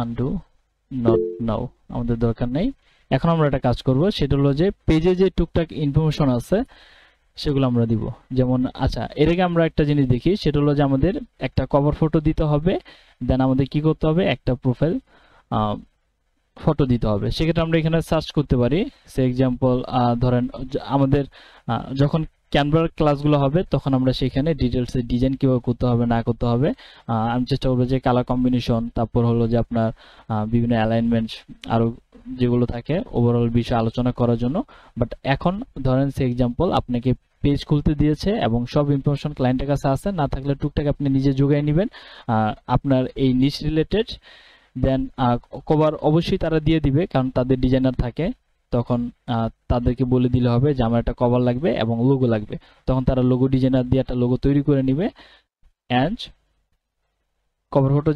Undo, not now, আমাদের দরকার নেই। এখন আমরা একটা কাজ করব, সেটা হলো যে পেজে যে টুকটাক ইনফরমেশন আছে সেগুলো আমরা দিব। যেমন আচ্ছা, এর আগে আমরা একটা জিনিস দেখি, সেটা হলো যে আমাদের একটা কভার ফটো দিতে হবে, দেন আমাদের কি করতে হবে, একটা প্রোফাইল ফটো দিতে হবে। সেক্ষেত্রে আমরা এখানে সার্চ করতে পারি। সে এক্সাম্পল ধরেন আমাদের যখন ক্যানভার ক্লাসগুলো হবে তখন আমরা সেখানে ডিটেলসে ডিজাইন কিভাবে করতে হবে না করতে হবে আমি চেষ্টা করবো যে কালার কম্বিনেশন, তারপর হলো যে আপনার বিভিন্ন অ্যালাইনমেন্ট আরো যেগুলো থাকে ওভারঅল বিষয় আলোচনা করার জন্য। বাট এখন ধরেন সে এক্সাম্পল আপনাকে পেজ খুলতে দিয়েছে এবং সব ইনফরমেশন ক্লায়েন্টের কাছে আছে, না থাকলে টুকটাক আপনি নিজে যোগায় নেবেন আপনার এই নিচ রিলেটেড। দেন কভার অবশ্যই তারা দিয়ে দিবে, কারণ তাদের ডিজাইনার থাকে। তখন তাদেরকে বলে দিলে হবে যে আমার একটা কভার লাগবে এবং লোগো লাগবে, তখন তারা লোগো ডিজাইনার দিয়ে একটা লোগো তৈরি করে নিবে এন্ড কভার ফটো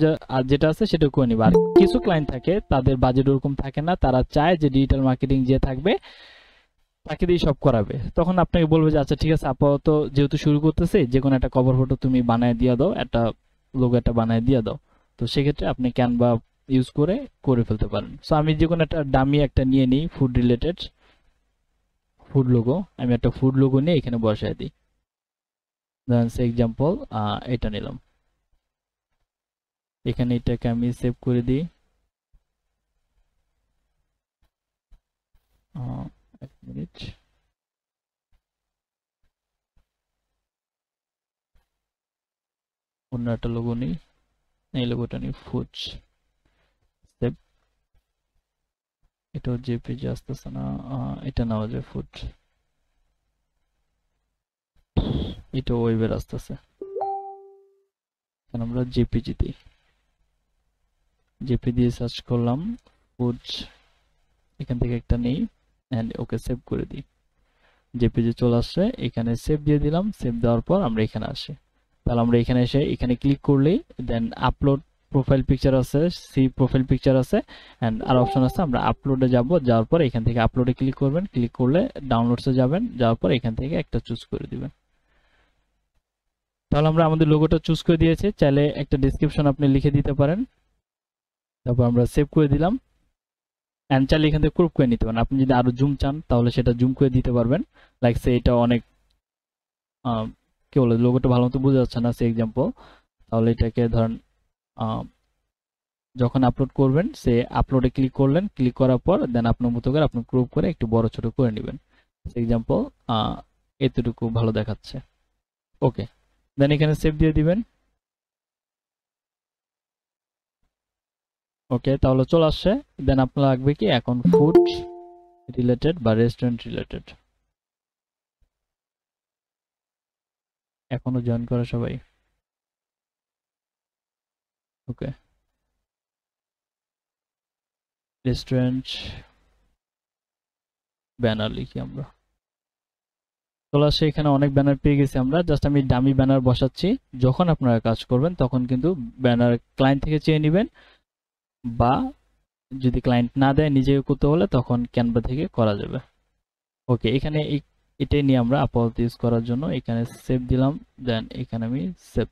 যেটা আছে সেটা করে নিবে। আর কিছু ক্লায়েন্ট থাকে তাদের বাজেট ওরকম থাকে না, তারা চায় যে ডিজিটাল মার্কেটিং যে থাকবে তাকে দিয়ে সব করাবে। তখন আপনাকে বলবে যে আচ্ছা ঠিক আছে, আপাতত যেহেতু শুরু করতেছে যে কোনো একটা কভার ফটো তুমি বানায় দিয়ে দাও, একটা লোগো একটা বানায় দিয়ে দাও। তো সেক্ষেত্রে আপনি ক্যানভা ইউজ করে ফেলতে পারেন। সো আমি যে কোনো একটা ডামি একটা নিয়ে নিই, ফুড রিলেটেড ফুড লোগো। আমি একটা ফুড লোগো নিয়ে এখানে বসায় দিই। ধরেন সে এক্সাম্পল এটা নিলাম, এখানে এটাকে আমি সেভ করে দিই। এক মিনিট, অন্য একটা লোগো নিই, এই লোগোটা নিই, ফুড সেভ। এটাও জেপিজি আসতেছে না, এটা নেওয়া যায় ফুড, এটা ওয়েবের আসতেছে। এখন আমরা জেপিজি দিই, জেপি দিয়ে সার্চ করলাম ফুড, এখান থেকে একটা নেই এন্ড ওকে সেভ করে দিই। জেপিজি চলে আসছে, এখানে সেভ দিয়ে দিলাম। সেভ দেওয়ার পর আমরা এখানে আসি, তাহলে আমরা এখানে এসে এখানে ক্লিক করলেই দেন আপলোড প্রোফাইল পিকচার আছে, সি প্রোফাইল পিকচার আছে এন্ড আর অপশন আছে। আমরা আপলোডে যাব, যাওয়ার পর এখান থেকে আপলোডে ক্লিক করবেন, ক্লিক করলে ডাউনলোডসে যাবেন, যাওয়ার পর এখান থেকে একটা চুজ করে দিবেন। তাহলে আমরা আমাদের লোগোটা চুজ করে দিয়েছি, চাইলে একটা ডেসক্রিপশন আপনি লিখে দিতে পারেন। তারপর আমরা সেভ করে দিলাম এন্ড চাইলে এখান থেকে ক্রপ করে নিতে পারেন। আপনি যদি আরো জুম চান তাহলে সেটা জুম করে দিতে পারবেন। লাইক সে এটা অনেক কি বলে, লোগোটা ভালো মতো বোঝা যাচ্ছে না সে এক্সাম্পল, তাহলে এটাকে ধরেন যখন আপলোড করবেন সে আপলোডে ক্লিক করলেন, ক্লিক করার পর দেন আপনার মতো করে আপনি ক্রপ করে একটু বড় ছোট করে নেবেন। সে এক্সাম্পল এতটুকু ভালো দেখাচ্ছে। ওকে, দেন এখানে সেভ দিয়ে দিবেন। ওকে, তাহলে চলে আসছে। দেন আপনার লাগবে কি এখন ফুড রিলেটেড বা রেস্টুরেন্ট রিলেটেড। এখনো জয়েন করে সবাই? ওকে, রেস্টুরেন্ট ব্যানার লিখি আমরা। চলে আসছে, এখানে অনেক ব্যানার পেয়ে গেছি আমরা। জাস্ট আমি ডামি ব্যানার বসাচ্ছি। যখন আপনারা কাজ করবেন তখন কিন্তু ব্যানার ক্লায়েন্ট থেকে চেয়ে নেবেন, বা যদি ক্লায়েন্ট না দেয় নিজে করতে হলে তখন ক্যানভা থেকে করা যাবে। ওকে, এখানে এটাই নিয়ে আমরা আপাতত ইউজ করার জন্য এখানে সেভ দিলাম। দেন এখানে আমি সেভ,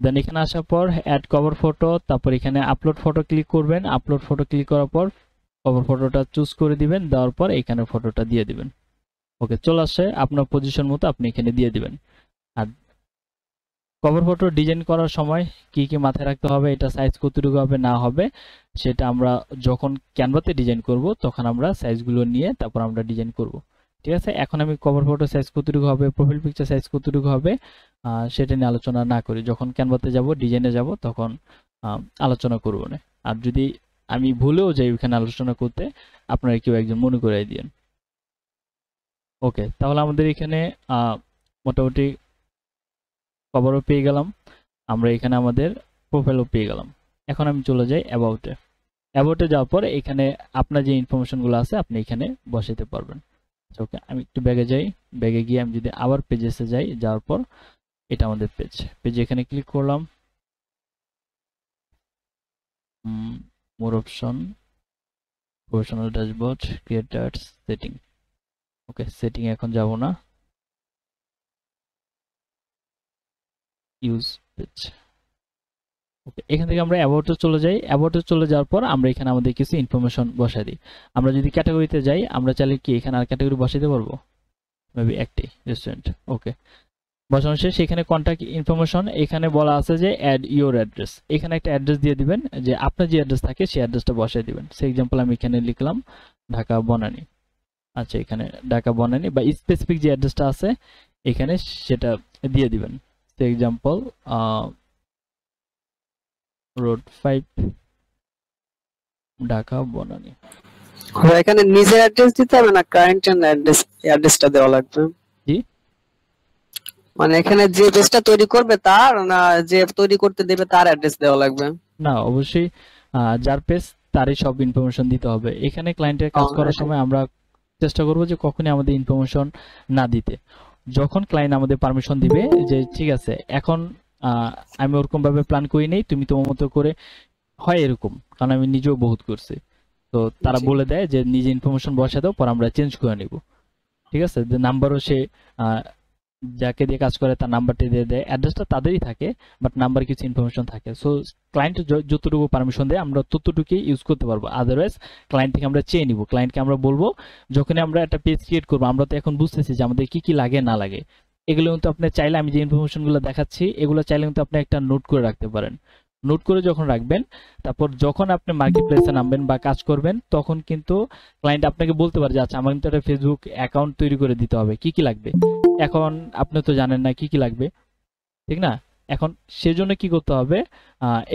দেন এখানে আসার পর অ্যাড কভার ফটো, তারপর এখানে আপলোড ফটো ক্লিক করবেন। আপলোড ফটো ক্লিক করার পর কভার ফটোটা চুজ করে দিবেন, দেওয়ার পর এখানে ফটোটা দিয়ে দিবেন। ওকে, চলে আসছে। আপনার পজিশন মতো আপনি এখানে দিয়ে দিবেন। আর কভার ফটো ডিজাইন করার সময় কি কি মাথায় রাখতে হবে, এটা সাইজ কতটুকু হবে না হবে সেটা আমরা যখন ক্যানভাতে ডিজাইন করব তখন আমরা সাইজগুলো নিয়ে তারপর আমরা ডিজাইন করব। ঠিক আছে, এখন আমি কভার ফটো সাইজ কতটুকু হবে, প্রোফাইল পিকচার সাইজ কতটুকু হবে সেটা নিয়ে আলোচনা না করি। যখন ক্যানভাতে যাব ডিজাইনে যাব তখন আলোচনা করব না। আর যদি আমি ভুলেও যাই ওখানে আলোচনা করতে, আপনারা কেউ একজন মনে করিয়ে দিন। ওকে, তাহলে আমাদের এখানে মোটামুটি কভারও পেয়ে গেলাম, আমরা এখানে আমাদের প্রোফাইলও পেয়ে গেলাম। এখন আমি চলে যাই অ্যাবাউটে। অ্যাবাউটে যাওয়ার পর এখানে আপনার যে ইনফরমেশনগুলো আছে আপনি এখানে বসাতে পারবেন। ওকে, আমি একটু ব্যাগে যাই। ব্যাগে গিয়ে আমি যদি আবার পেজেসে যাই, যাওয়ার পর এটা আমাদের পেজে এখানে ক্লিক করলাম। More option, professional dashboard, creators, setting. Okay, setting এখন যাব না, ইউজ পেজ। ওকে, এখান থেকে আমরা অ্যাবাউটে চলে যাই। অ্যাবাউটে চলে যাওয়ার পর আমরা এখানে আমাদের কিছু ইনফরমেশন বসাই দিই। আমরা যদি ক্যাটাগরিতে যাই, আমরা চাইলে কি এখানে আর ক্যাটাগরি বসাইতে পারবো, মেবি একটি রেস্টুরেন্ট। ওকে, বসানো শেষ। এখানে কন্ট্যাক্ট ইনফরমেশন, এখানে বলা আছে যে অ্যাড ইওর অ্যাড্রেস। এখানে একটা অ্যাড্রেস দিয়ে দিবেন, যে আপনার যে অ্যাড্রেস থাকে সেই অ্যাড্রেসটা বসাই দিবেন। সেই এক্সাম্পল আমি এখানে লিখলাম ঢাকা বনানী। আচ্ছা, এখানে ঢাকা বনানী বা স্পেসিফিক যে অ্যাড্রেসটা আছে এখানে সেটা দিয়ে দিবেন। সেই এক্সাম্পল রোড 5 ঢাকা বনানী। এখানে নিজের অ্যাড্রেস দিতে হবে না, ক্লায়েন্ট এর অ্যাড্রেসটা দেওয়া লাগবে? জি, মানে এখানে যে পেজটা তৈরি করবে তার, না যে তৈরি করতে দেবে তার অ্যাড্রেস দেওয়া লাগবে? না, অবশ্যই যার পেজ তারই সব ইনফরমেশন দিতে হবে। এখানে ক্লায়েন্টের কাজ করার সময় আমরা চেষ্টা করব যে কখনই আমাদের ইনফরমেশন না দিতে। যখন ক্লায়েন্ট আমাদের পারমিশন দিবে যে ঠিক আছে এখন আমি ওরকম ভাবে প্ল্যান করি নেই, তুমি তোমার মতো করে, হয় এরকম, কারণ আমি নিজেও বহুত করছি, তো তারা বলে দেয় যে নিজে ইনফরমেশন বসা দাও, পর আমরা চেঞ্জ করে নিব। ঠিক আছে, যে নাম্বারও সে যাকে দিয়ে কাজ করে তার নাম্বারটা দিয়ে দেয়, অ্যাড্রেসটা তাদেরই থাকে, বাট নাম্বার কিছু ইনফরমেশন থাকে। সো ক্লায়েন্ট যতটুকু পারমিশন দেয় আমরা ততটুকুই ইউজ করতে পারবো, আদারওয়াইজ ক্লায়েন্ট থেকে আমরা চেয়ে নিব। ক্লায়েন্টকে আমরা বলবো যখনই আমরা একটা পেজ ক্রিয়েট করবো, আমরা তো এখন বুঝতেছি যে আমাদের কি কি লাগে না লাগে, এগুলো কিন্তু আপনি চাইলে, আমি যে ইনফরমেশনগুলো দেখাচ্ছি এগুলো চাইলে কিন্তু আপনি একটা নোট করে রাখতে পারেন। নোট করে যখন রাখবেন, তারপর যখন আপনি মার্কেট প্লেসে নামবেন বা কাজ করবেন, তখন কিন্তু ক্লায়েন্ট আপনাকে বলতে পারে যে আচ্ছা আমার কিন্তু একটা ফেসবুক অ্যাকাউন্ট তৈরি করে দিতে হবে, কি কি লাগবে। এখন আপনি তো জানেন না কি কি লাগবে, ঠিক না? এখন সেজন্য কি করতে হবে,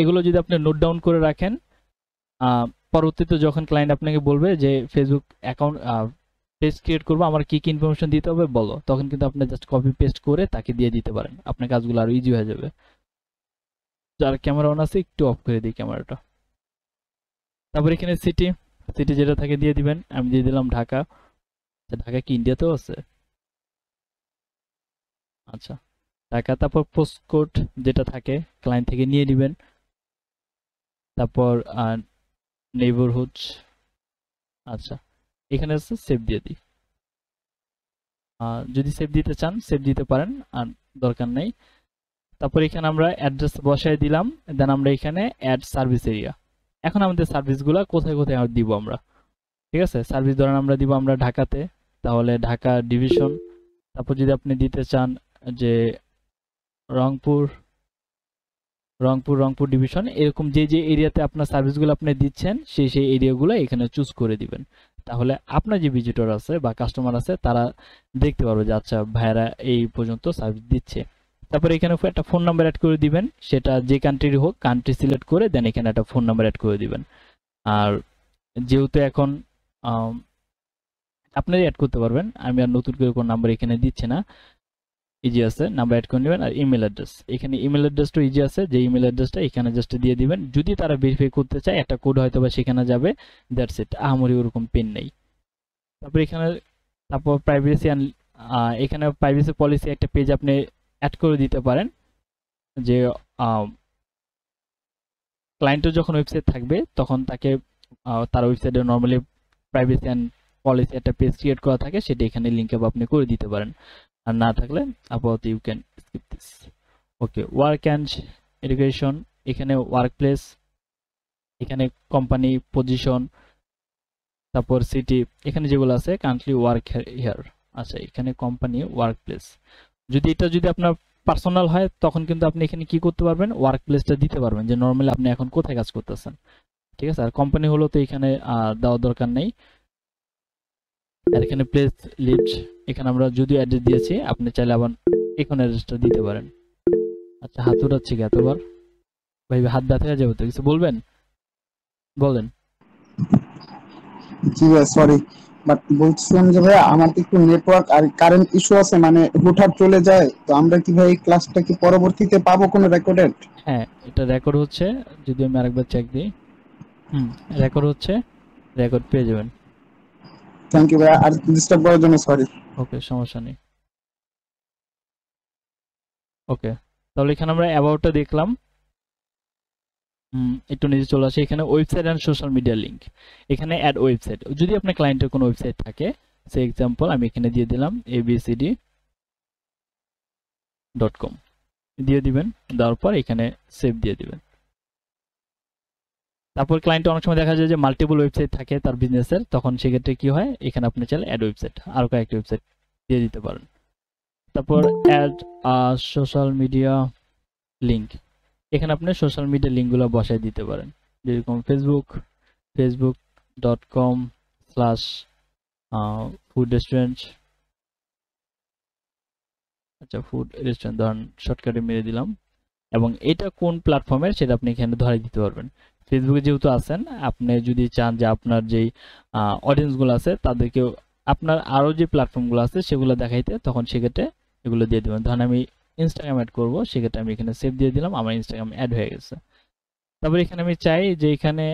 এগুলো যদি আপনি নোট ডাউন করে রাখেন, পরবর্তীতে যখন ক্লায়েন্ট আপনাকে বলবে যে ফেসবুক অ্যাকাউন্ট পেজ ক্রিয়েট করবো, আমার কি কি ইনফরমেশন দিতে হবে বলো, তখন কিন্তু আপনি জাস্ট কপি পেস্ট করে তাকে দিয়ে দিতে পারেন, আপনার কাজগুলো আরো ইজি হয়ে যাবে। যার ক্যামেরা অন আছে একটু অফ করে দিই ক্যামেরাটা। তারপর এখানে সিটি, সিটি যেটা থাকে দিয়ে দিবেন। আমি দিয়ে দিলাম ঢাকা। ঢাকা কি ইন্ডিয়াতেও আছে? আচ্ছা, ঢাকা। তারপর পোস্ট কোড যেটা থাকে ক্লায়েন্ট থেকে নিয়ে নেবেন। তারপর নেইবারহুড। আচ্ছা, এখানে আছে সেভ দিয়ে দিই। যদি সেভ দিতে চান সেভ দিতে পারেন, আর দরকার নেই। তারপর এখানে আমরা অ্যাড্রেস বসায় দিলাম, দেন আমরা এখানে অ্যাড সার্ভিস এরিয়া। এখন আমাদের সার্ভিসগুলো কোথায় কোথায় দিব আমরা, ঠিক আছে? সার্ভিস ধরেন আমরা দিব আমরা ঢাকাতে, তাহলে ঢাকা ডিভিশন। তারপর যদি আপনি দিতে চান যে রংপুর, রংপুর ডিভিশন, এরকম যে যে এরিয়াতে আপনার সার্ভিসগুলো আপনি দিচ্ছেন সেই সেই এরিয়াগুলো এখানে চুজ করে দিবেন। তাহলে আপনার যে ভিজিটর আছে বা কাস্টমার আছে তারা দেখতে পারবে যে আচ্ছা ভাইরা এই পর্যন্ত সার্ভিস দিচ্ছে। তারপর এখানে একটা ফোন নাম্বার অ্যাড করে দিবেন, সেটা যে কান্ট্রির হোক, কান্ট্রি সিলেক্ট করে দেন এখানে একটা ফোন নাম্বার অ্যাড করে দিবেন। আর যেহেতু এখন আপনারই অ্যাড করতে পারবেন, আমি আর নতুন করে কোনো নাম্বার এখানে দিচ্ছি না, ইজি আছে, নাম্বার অ্যাড করে নেবেন। আর ইমেল অ্যাড্রেস, এখানে ইমেল অ্যাড্রেসটা ইজি আছে, যে ইমেল অ্যাড্রেসটা এখানে জাস্ট দিয়ে দিবেন। যদি তারা ভেরিফাই করতে চায় একটা কোড হয়তো বা সেখানে যাবে, দ্যাটস ইট, আহামরি ওরকম পেন নেই। তারপর এখানে প্রাইভেসি, এখানে প্রাইভেসি পলিসি একটা পেজ আপনি অ্যাড করে দিতে পারেন, যে ক্লায়েন্টের যখন ওয়েবসাইট থাকবে তখন তাকে তার ওয়েবসাইটে নর্মালি প্রাইভেসি অ্যান্ড পলিসি একটা পেজ ক্রিয়েট করা থাকে, সেটা এখানে লিঙ্ক আপ আপনি করে দিতে পারেন। আর না থাকলে আপাতত you can skip this. Okay, work and education, এখানে ওয়ার্ক প্লেস, এখানে কোম্পানি পজিশন, তারপর সিটি, এখানে যেগুলো আছে কারেন্টলি ওয়ার্ক হিয়ার। আচ্ছা, এখানে কোম্পানি ওয়ার্ক প্লেস, যদি এটা যদি আপনার পার্সোনাল হয় তখন কিন্তু আপনি এখানে কি করতে পারবেন, ওয়ার্ক প্লেসটা দিতে পারবেন, যে নর্মালি আপনি এখন কোথায় কাজ করতেছেন, ঠিক আছে? আর কোম্পানি হলো তো এখানে দেওয়ার দরকার নেই। আর এখানে প্লেস লিভড, এখানে আমরা যদিও অ্যাড্রেস দিয়েছি, আপনি চাইলে আবার এখানে অ্যাড্রেসটা দিতে পারেন। আচ্ছা, হাত উঠাচ্ছে কি এতবার? ভাই হাত ব্যথা হয়ে যাবে তো, কিছু বলবেন? বলেন। জি ভাই, সরি, বাট বলছিলাম যে ভাই আমার তো একটু নেটওয়ার্ক আর কারেন্ট ইস্যু আছে, মানে হুটহাট চলে যায়, তো আমরা কি ভাই এই ক্লাসটা কি পরবর্তীতে পাবো কোনো রেকর্ডেড? হ্যাঁ, এটা রেকর্ড হচ্ছে, যদি আমি আরেকবার চেক দিই, রেকর্ড হচ্ছে, রেকর্ড পেয়ে যাবেন। থ্যাংক ইউ ভাই, আর ডিস্টার্ব করার জন্য সরি। ওকে, সমস্যা নেই। ওকে, তাহলে এখানে আমরা অ্যাবাউটটা দেখলাম। একটু নিচে চলে আসে, এখানে website and social media link, এখানে অ্যাড ওয়েবসাইট। যদি আপনার ক্লায়েন্টের কোনো ওয়েবসাইট থাকে, সে এক্সাম্পল আমি এখানে দিয়ে দিলাম abcd.com, দিয়ে দিবেন। দেওয়ার পর এখানে সেভ দিয়ে দিবেন। তারপর ক্লায়েন্ট অনেক সময় দেখা যায় যে মাল্টিপল ওয়েবসাইট থাকে তার বিজনেসের, তখন সেক্ষেত্রে কি হয়, এখানে আপনি চাইলে অ্যাড ওয়েবসাইট আরো কয়েকটা ওয়েবসাইট দিয়ে দিতে পারেন। তারপর অ্যাড সোশ্যাল মিডিয়া লিঙ্ক, এখানে আপনি সোশ্যাল মিডিয়া লিঙ্কগুলো বসায় দিতে পারেন, যেরকম facebook.com/ফুড রেস্টুরেন্ট, আচ্ছা ফুড রেস্টুরেন্ট ধরুন শর্টকাটে মেরে দিলাম, এবং এটা কোন প্ল্যাটফর্মের সেটা আপনি এখানে ধরে দিতে পারবেন। ফেসবুকে যেহেতু আছেন, আপনি যদি চান যে আপনার যেই অডিয়েন্সগুলো আছে তাদেরকে আপনার আরো যে প্ল্যাটফর্মগুলো আছে সেগুলো দেখাইতে, তখন সেক্ষেত্রে এগুলো দিয়ে দেবেন। ধরুন আমি ইনস্টাগ্রাম অ্যাড করব, সেক্ষেত্রে আমি এখানে সেভ দিয়ে দিলাম, আমার ইনস্টাগ্রাম অ্যাড হয়ে গেছে। তারপর এখানে আমি চাই যে এখানে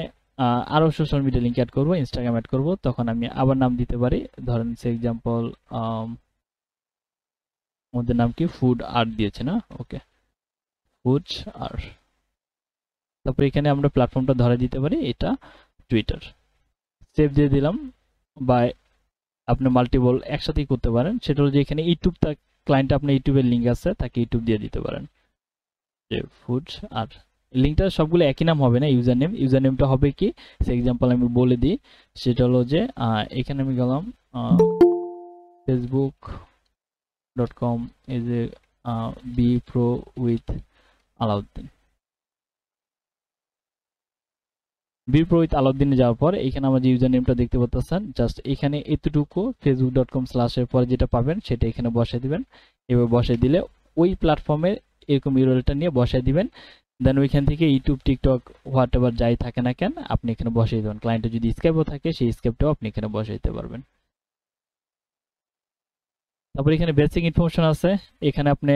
আরো সোশ্যাল মিডিয়া লিঙ্ক অ্যাড করব, ইনস্টাগ্রাম অ্যাড করব, তখন আমি আবার নাম দিতে পারি, ধরেন সে এক্সাম্পল আমাদের নাম কি ফুড আর্ট দিয়েছে না, ওকে ফুড আর্ট। তারপর এখানে আমরা প্ল্যাটফর্মটা ধরে দিতে পারি, এটা টুইটার, সেভ দিয়ে দিলাম। বা আপনি মাল্টিপল একসাথেই করতে পারেন, সেটা হলো যে এখানে ইউটিউব, তার ক্লায়েন্টে আপনার ইউটিউবের লিঙ্ক আছে, তাকে ইউটিউব দিয়ে দিতে পারেন যে ফুড আর লিঙ্কটা সবগুলো একই নাম হবে না, ইউজার নেমটা হবে কি, সে এক্সাম্পল আমি বলে দিই, সেটা হলো যে এখানে আমি গেলাম facebook.com is a be pro with Alauddin, be pro with আলাউদ্দিনে যাওয়ার পর এখানে আমার যে ইউজার নেমটা দেখতে পাচ্ছেন, জাস্ট এখানে এতটুকু facebook.com/ এর পরে যেটা পাবেন সেটা এখানে বসাই দিবেন। এবার বসাই দিলে ওই প্ল্যাটফর্মের এরকম ইউআরএলটা নিয়ে বসাই দিবেন, দেন ওইখান থেকে ইউটিউব, টিকটক, হোয়াট এভার যাই থাকে না কেন আপনি এখানে বসাই দেবেন। ক্লায়েন্টের যদি স্কেপও থাকে সেই স্কেপটাও আপনি এখানে বসাইতে পারবেন। তারপর এখানে বেসিক ইনফরমেশন আছে, এখানে আপনি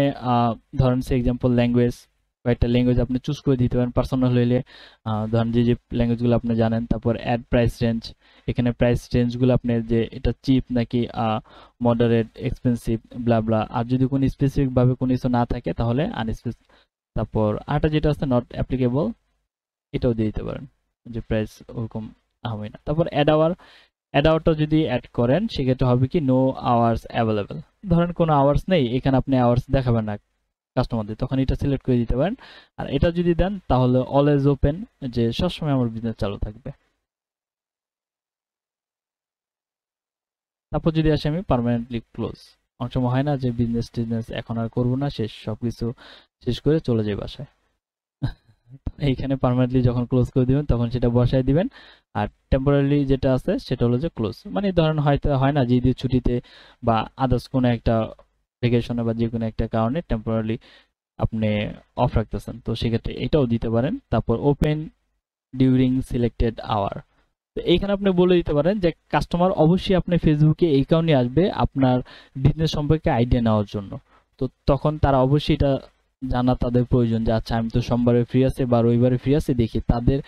ধরেন সে এক্সাম্পল ল্যাঙ্গুয়েজ, কয়েকটা ল্যাঙ্গুয়েজ আপনি চুজ করে দিতে পারেন পার্সোনাল হইলে, ধরেন যে যে ল্যাঙ্গুয়েজগুলো আপনি জানেন। তারপর অ্যাড প্রাইস রেঞ্জ, এখানে প্রাইস রেঞ্জগুলো আপনি যে এটা চিপ নাকি মডারেট, এক্সপেন্সিভ, ব্লা ব্লা, আর যদি কোনো স্পেসিফিক ভাবে কোনো কিছু না থাকে তাহলে আনস্পেসিফিক। তারপর আরেকটা যেটা আছে নট অ্যাপ্লিকেবল, এটাও দিয়ে দিতে পারেন, যে প্রাইস ওরকম হবে না। তারপর অ্যাড আওয়ারটা যদি অ্যাড করেন সেক্ষেত্রে হবে কি নো আওয়ার্স অ্যাভেলেবেল, ধরেন কোনো আওয়ার্স নেই, এখানে আপনি আওয়ার্স দেখাবেন না কাস্টমারদের, তখন এটা সিলেক্ট করে দিতে পারেন। আর এটা যদি দেন তাহলে অলওয়েজ ওপেন, যে সবসময় আমার বিজনেস চালু থাকবে। তারপর যদি আসে আমি পার্মানেন্টলি ক্লোজ, অনেক সময় হয় না যে বিজনেস এখন আর করবো না, সবকিছু শেষ করে চলে যাই বাসায়, এইখানে পার্মানেন্টলি যখন ক্লোজ করে দিবেন তখন সেটা বসায় দিবেন। আর টেম্পোরারি যেটা আছে সেটা হলো যে ক্লোজ, মানে ধরেন হয়তো হয় না যে ঈদের ছুটিতে বা আদার্স কোনো একটা ভ্যাকেশনে বা যে কোনো একটা কারণে টেম্পোরারি আপনি অফ রাখতেছেন, তো সেক্ষেত্রে এটাও দিতে পারেন। তারপর ওপেন ডিউরিং সিলেক্টেড আওয়ার, তো এইখানে আপনি বলে দিতে পারেন যে কাস্টমার অবশ্যই আপনি ফেসবুকে এই কারণে আসবে আপনার বিজনেস সম্পর্কে আইডিয়া নেওয়ার জন্য, তো তখন তারা অবশ্যই এটা জানা তাদের প্রয়োজন যে আচ্ছা আমি তো সোমবারে ফ্রি আছে বা রবিবারে ফ্রি আছে, দেখি তাদের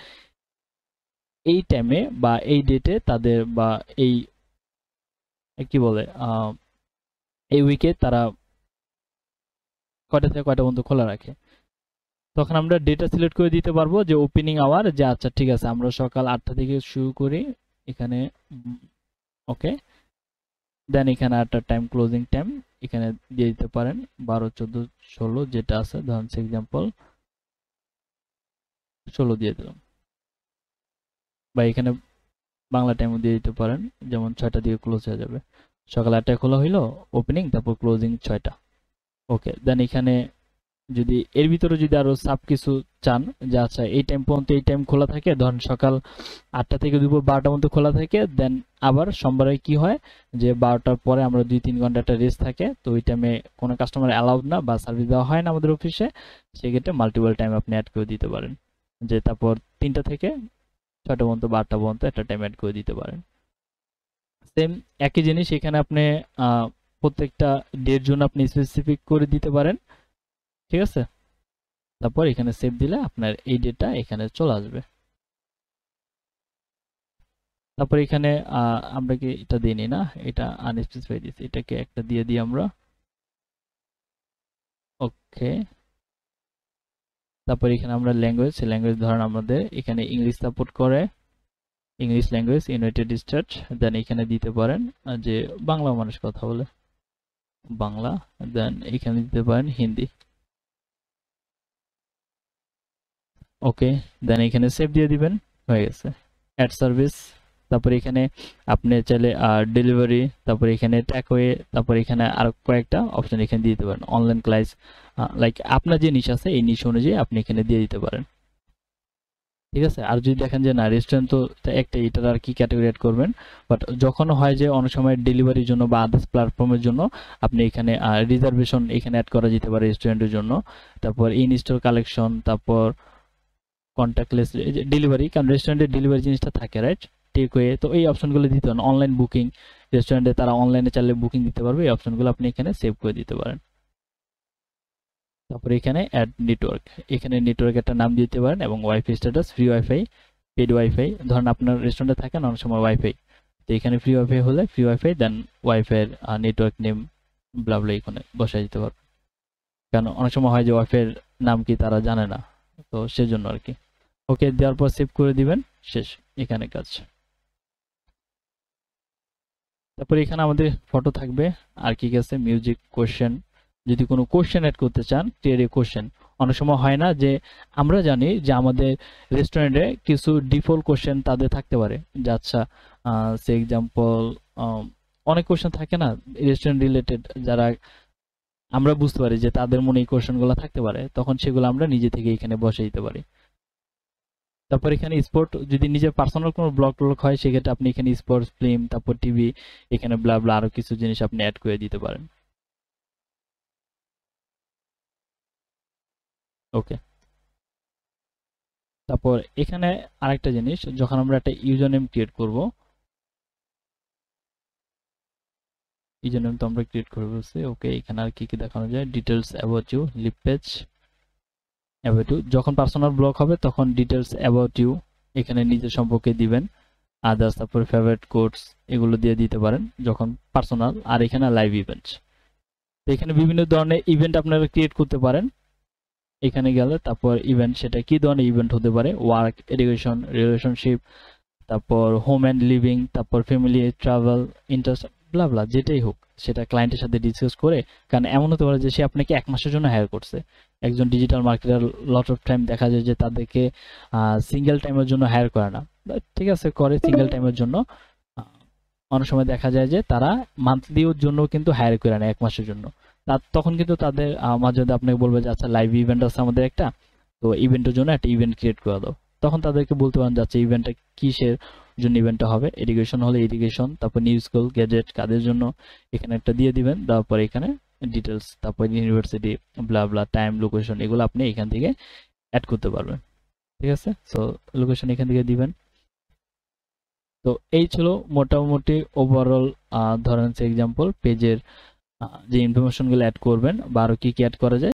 এই টাইমে বা এই ডেটে তাদের বা এই কি বলে এই উইকে তারা কয়টা থেকে কয়টা পর্যন্ত খোলা রাখে, তখন আমরা ডেটা সিলেক্ট করে দিতে পারবো যে ওপেনিং আওয়ার, যে আচ্ছা ঠিক আছে আমরা সকাল 8টা থেকে শুরু করি এখানে, ওকে, দেন এখানে একটা টাইম ক্লোজিং টাইম এখানে দিয়ে দিতে পারেন 12, 14, 16 যেটা আছে, ধরুন এক্সাম্পল 16 দিয়ে দিলাম, বা এখানে বাংলা টাইমও দিয়ে দিতে পারেন, যেমন 6টা দিকে ক্লোজ হয়ে যাবে, সকাল 8টায় খোলা হইলো ওপেনিং, তারপর ক্লোজিং 6টা, ওকে। দেন এখানে যদি এর ভিতরে যদি আরো সাব কিছু চান যে আচ্ছা এই টাইম পর্যন্ত এই টাইম খোলা থাকে, ধরেন সকাল 8টা থেকে দুপুর 12টার মধ্যে খোলা থাকে, দেন আবার সোমবারে কি হয় যে 12টার পরে আমরা 2-3 ঘন্টা একটা রেস্ট থাকে, তো ওই টাইমে কোনো কাস্টমার অ্যালাউড না বা সার্ভিস দেওয়া হয় না আমাদের অফিসে, সেক্ষেত্রে মাল্টিপল টাইম আপনি অ্যাড করে দিতে পারেন, যে তারপর 3টা থেকে 6টা পর্যন্ত 12টা পর্যন্ত একটা টাইম অ্যাড করে দিতে পারেন। সেম একই জিনিস এখানে আপনি প্রত্যেকটা ডের জন্য আপনি স্পেসিফিক করে দিতে পারেন, ঠিক আছে। তারপর এখানে সেভ দিলে আপনার এই ডেটা এখানে চলে আসবে। তারপর এখানে আমরা কি এটা দিইনি না, এটা আনস্পেসিফাইড দিছি, এটাকে একটা দিয়ে দিই আমরা, ওকে। তারপর এখানে আমরা ল্যাঙ্গুয়েজ, ল্যাঙ্গুয়েজ ধরেন আমাদের এখানে ইংলিশ সাপোর্ট করে, ইংলিশ ল্যাঙ্গুয়েজ ইউনাইটেড স্টেটস, দেন এখানে দিতে পারেন যে বাংলা মানুষ কথা বলে বাংলা, দেন এখানে দিতে পারেন হিন্দি, ওকে। দেন এখানে সেভ দিয়ে দিবেন। হয়ে গেছে। অ্যাড সার্ভিস, তারপর এখানে আপনি চাইলে ডেলিভারি, তারপর এখানে ট্যাকওয়ে, তারপর এখানে আরো কয়েকটা অপশন এখানে দিয়ে দিতে পারেন। অনলাইন ক্লাস, লাইক আপনার যে নিশ আছে এই নিশ অনুযায়ী আপনি এখানে দিয়ে দিতে পারেন। ঠিক আছে। আর যদি দেখেন যে না রেস্টুরেন্ট তো একটা, এটার আর কি ক্যাটাগরি অ্যাড করবেন, বাট যখন হয় যে অনেক সময় ডেলিভারির জন্য বা আদার্স প্ল্যাটফর্মের জন্য আপনি এখানে রিজার্ভেশন এখানে অ্যাড করা যেতে পারে রেস্টুরেন্টের জন্য। তারপর ইন স্টোর কালেকশন, তারপর কন্ট্যাক্টলেস ডেলিভারি, কারণ রেস্টুরেন্টের ডেলিভারি জিনিসটা থাকে, রাইট? টেকওয়ে, তো এই অপশনগুলো দিতে পারেন। অনলাইন বুকিং, রেস্টুরেন্টে তারা অনলাইনে চাইলে বুকিং দিতে পারবে, এই অপশনগুলো আপনি এখানে সেভ করে দিতে পারেন। তারপরে এখানে অ্যাড নেটওয়ার্ক, এখানে নেটওয়ার্ক একটা নাম দিতে পারেন এবং wifi status, free wifi, paid wifi. ধরেন আপনার রেস্টুরেন্টে থাকেন অনেক সময় ওয়াইফাই, তো এখানে ফ্রি ওয়াইফাই হলে ফ্রি ওয়াইফাই, দেন ওয়াইফাই এর নেটওয়ার্ক নেম ব্লাবলা এখানে বসাই দিতে পারবেন, কারণ অনেক সময় হয় যে ওয়াইফাই এর নাম কি তারা জানে না, তো সেজন্য আর কি। ওকে, দেওয়ার পর সেভ করে দিবেন, শেষ এখানে কাজ। তারপরে এখানে আমাদের ফটো থাকবে, আর কি আছে, মিউজিক, কোশ্চেন। যদি কোনো কোশ্চেন অ্যাড করতে চান, ক্রিয়েট এ কোশ্চেন। অনেক সময় হয় না যে আমরা জানি যে আমাদের রেস্টুরেন্টে কিছু ডিফল্ট কোশ্চেন তাদের থাকতে পারে, যে আচ্ছা সে এক্সাম্পল অনেক কোশ্চেন থাকে না রেস্টুরেন্ট রিলেটেড, যারা আমরা বুঝতে পারি যে তাদের মনে এই কোশ্চেনগুলো থাকতে পারে, তখন সেগুলো আমরা নিজে থেকে এখানে বসে দিতে পারি। তারপর এখানে স্পোর্ট, যদি নিজের পার্সোনাল কোনো ব্লগ টলগ হয় সেক্ষেত্রে আপনি এখানে স্পোর্টস, ফিল্ম, তারপর টিভি, এখানে ব্লা আরো কিছু জিনিস আপনি অ্যাড করে দিতে পারেন। ওকে, তারপর এখানে আরেকটা জিনিস, যখন আমরা একটা ইউজার নেম ক্রিয়েট করব, ইউজার নেম তো আমরা ক্রিয়েট করে বলছি। ওকে, এখানে আর কি কি দেখানো যায়, details about you, live page, about you. যখন পার্সোনাল ব্লগ হবে তখন ডিটেলস অ্যাবাউট ইউ এখানে নিজের সম্পর্কে দিবেন, আদার্স, তারপর ফেভারিট কোডস এগুলো দিয়ে দিতে পারেন যখন পার্সোনাল। আর এখানে লাইভ ইভেন্টস, তো এখানে বিভিন্ন ধরনের ইভেন্ট আপনারা ক্রিয়েট করতে পারেন। এখানে গেলে তারপর ইভেন্ট, সেটা কি ধরনের ইভেন্ট হতে পারে, ওয়ার্ক, এডুকেশন, রিলেশনশিপ, তারপর হোম অ্যান্ড লিভিং, তারপর ফ্যামিলি, ট্রাভেল, ইন্টারেস্ট, ব্লা যেটাই হোক সেটা ক্লায়েন্টের সাথে ডিসকাস করে। কারণ এমন হতে পারে যে সে আপনাকে 1 মাসের জন্য হায়ার করছে। একজন digital marketer lot of time দেখা যায় যে তাদেরকে সিঙ্গেল টাইমের জন্য হায়ার করে না, ঠিক আছে, করে সিঙ্গেল টাইমের জন্য। অনেক সময় দেখা যায় যে তারা মান্থলির জন্য কিন্তু হায়ার করে না 1 মাসের জন্য। তখন কিন্তু তাদের মাঝে আপনাকে বলবে যে আচ্ছা লাইভ ইভেন্ট আছে আমাদের একটা, তো ইভেন্টের জন্য একটা ইভেন্ট ক্রিয়েট করে দাও। তখন তাদেরকে বলতে পারেন যাচ্ছে ইভেন্টটা কিসের জন্য ইভেন্টটা হবে, এডুকেশন হলে এডুকেশন, তারপর নিউ স্কুল, গ্যাজেট কাদের জন্য এখানে একটা দিয়ে দিবেন। তারপর এখানে ডিটেলস, তারপর ইউনিভার্সিটি, ব্লা টাইম, লোকেশন, এগুলো আপনি এখান থেকে অ্যাড করতে পারবেন। ঠিক আছে, সো লোকেশন এখান থেকে দিবেন। তো এই ছিল মোটামুটি ওভারঅল ধরেন এক্সাম্পল পেজের যে ইনফরমেশনগুলো অ্যাড করবেন বা আরো কি অ্যাড করা যায়